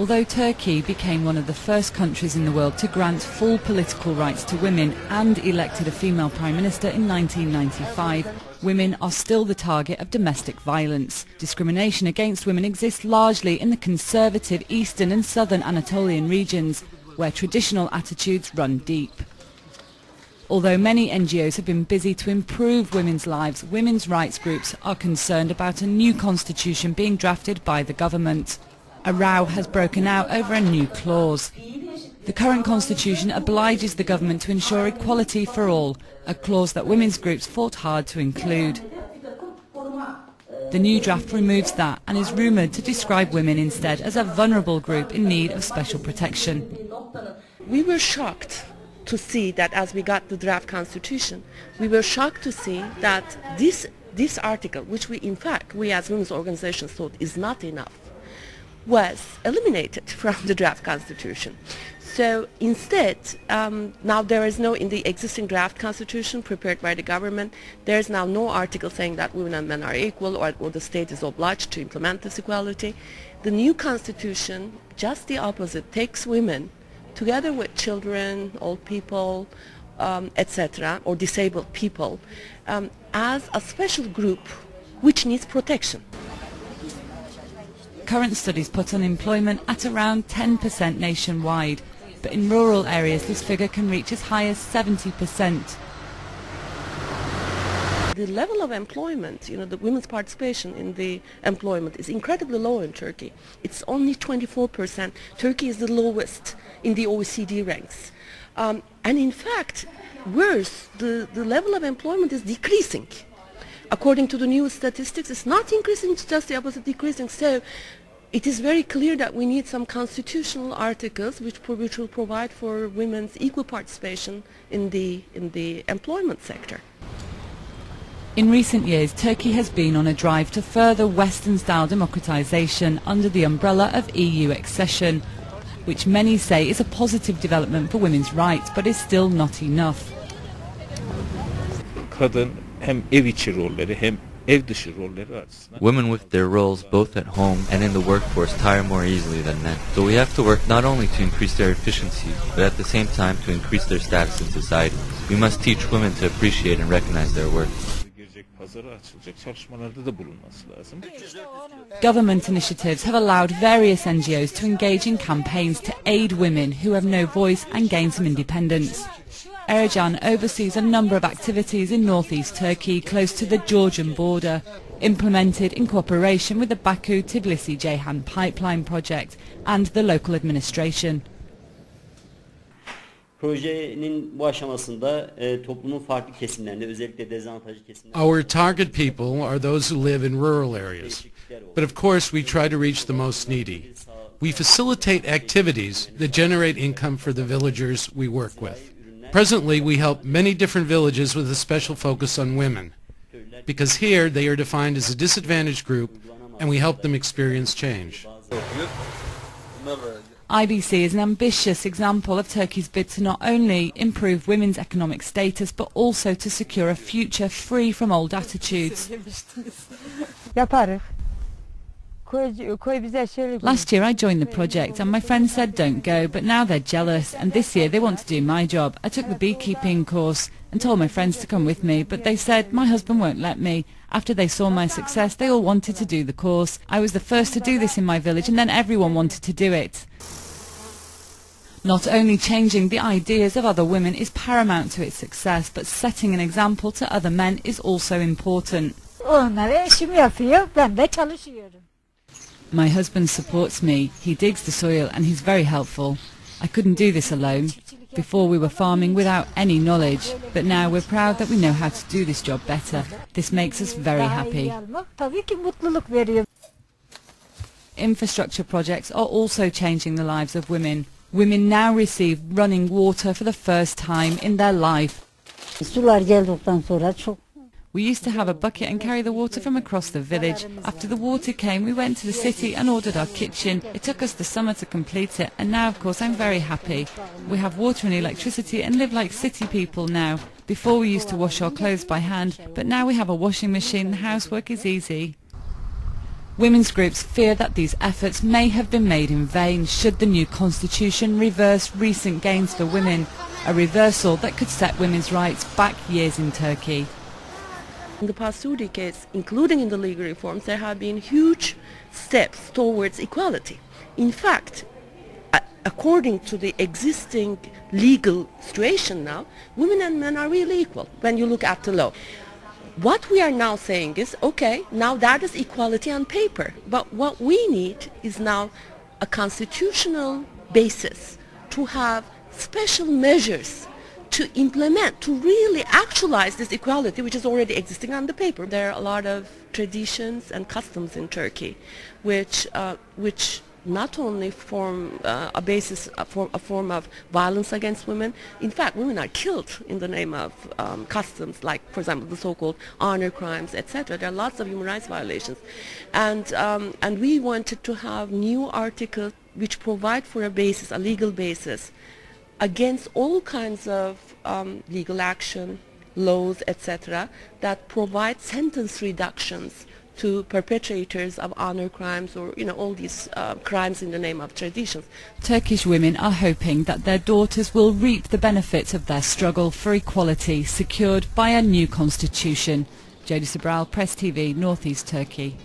Although Turkey became one of the first countries in the world to grant full political rights to women and elected a female prime minister in 1995, women are still the target of domestic violence. Discrimination against women exists largely in the conservative eastern and southern Anatolian regions, where traditional attitudes run deep. Although many NGOs have been busy to improve women's lives, women's rights groups are concerned about a new constitution being drafted by the government. A row has broken out over a new clause. The current constitution obliges the government to ensure equality for all, a clause that women's groups fought hard to include. The new draft removes that and is rumoured to describe women instead as a vulnerable group in need of special protection. We were shocked to see that as we got the draft constitution, we were shocked to see that this article, which we as women's organizations thought is not enough, was eliminated from the draft constitution. So instead, now there is no, in the existing draft constitution prepared by the government, there is now no article saying that women and men are equal or the state is obliged to implement this equality. The new constitution, just the opposite, takes women together with children, old people, etc., or disabled people, as a special group which needs protection. Current studies put unemployment at around 10% nationwide, but in rural areas this figure can reach as high as 70%. The level of employment, the women's participation in the employment is incredibly low in Turkey. It's only 24%. Turkey is the lowest in the OECD ranks. And in fact, worse, the level of employment is decreasing. According to the new statistics, it's not increasing, it's just the opposite, decreasing. So it is very clear that we need some constitutional articles which will provide for women's equal participation in the employment sector. In recent years, Turkey has been on a drive to further Western-style democratization under the umbrella of EU accession, which many say is a positive development for women's rights, but is still not enough. Women with their roles both at home and in the workforce tire more easily than men. So we have to work not only to increase their efficiency, but at the same time to increase their status in society. We must teach women to appreciate and recognize their work. Government initiatives have allowed various NGOs to engage in campaigns to aid women who have no voice and gain some independence. Ardahan oversees a number of activities in northeast Turkey, close to the Georgian border, implemented in cooperation with the Baku-Tbilisi-Ceyhan pipeline project and the local administration. Our target people are those who live in rural areas, but of course we try to reach the most needy. We facilitate activities that generate income for the villagers we work with. Presently, we help many different villages with a special focus on women, because here they are defined as a disadvantaged group and we help them experience change. IBC is an ambitious example of Turkey's bid to not only improve women's economic status, but also to secure a future free from old attitudes. Last year I joined the project and my friends said don't go, but now they're jealous, and this year they want to do my job. I took the beekeeping course and told my friends to come with me, but they said my husband won't let me. After they saw my success, they all wanted to do the course. I was the first to do this in my village and then everyone wanted to do it. Not only changing the ideas of other women is paramount to its success, but setting an example to other men is also important. My husband supports me, he digs the soil and he's very helpful. I couldn't do this alone. Before we were farming without any knowledge, but now we're proud that we know how to do this job better. This makes us very happy. Infrastructure projects are also changing the lives of women. Women now receive running water for the first time in their life. We used to have a bucket and carry the water from across the village. After the water came, we went to the city and ordered our kitchen. It took us the summer to complete it, and now, of course, I'm very happy. We have water and electricity and live like city people now. Before we used to wash our clothes by hand, but now we have a washing machine and housework is easy. Women's groups fear that these efforts may have been made in vain should the new constitution reverse recent gains for women, a reversal that could set women's rights back years in Turkey. In the past 2 decades, including in the legal reforms, there have been huge steps towards equality. In fact, according to the existing legal situation now, women and men are really equal when you look at the law. What we are now saying is, okay, now that is equality on paper, but what we need is now a constitutional basis to have special measures to implement, to really actualize this equality which is already existing on the paper. There are a lot of traditions and customs in Turkey which not only form a basis for a form of violence against women. In fact, women are killed in the name of customs, like, for example, the so-called honor crimes, etc. There are lots of human rights violations, and we wanted to have new articles which provide for a basis, a legal basis, against all kinds of legal action, laws, etc., that provide sentence reductions to perpetrators of honor crimes or, all these crimes in the name of traditions. Turkish women are hoping that their daughters will reap the benefits of their struggle for equality secured by a new constitution. Jodie Sobral, Press TV, North East Turkey.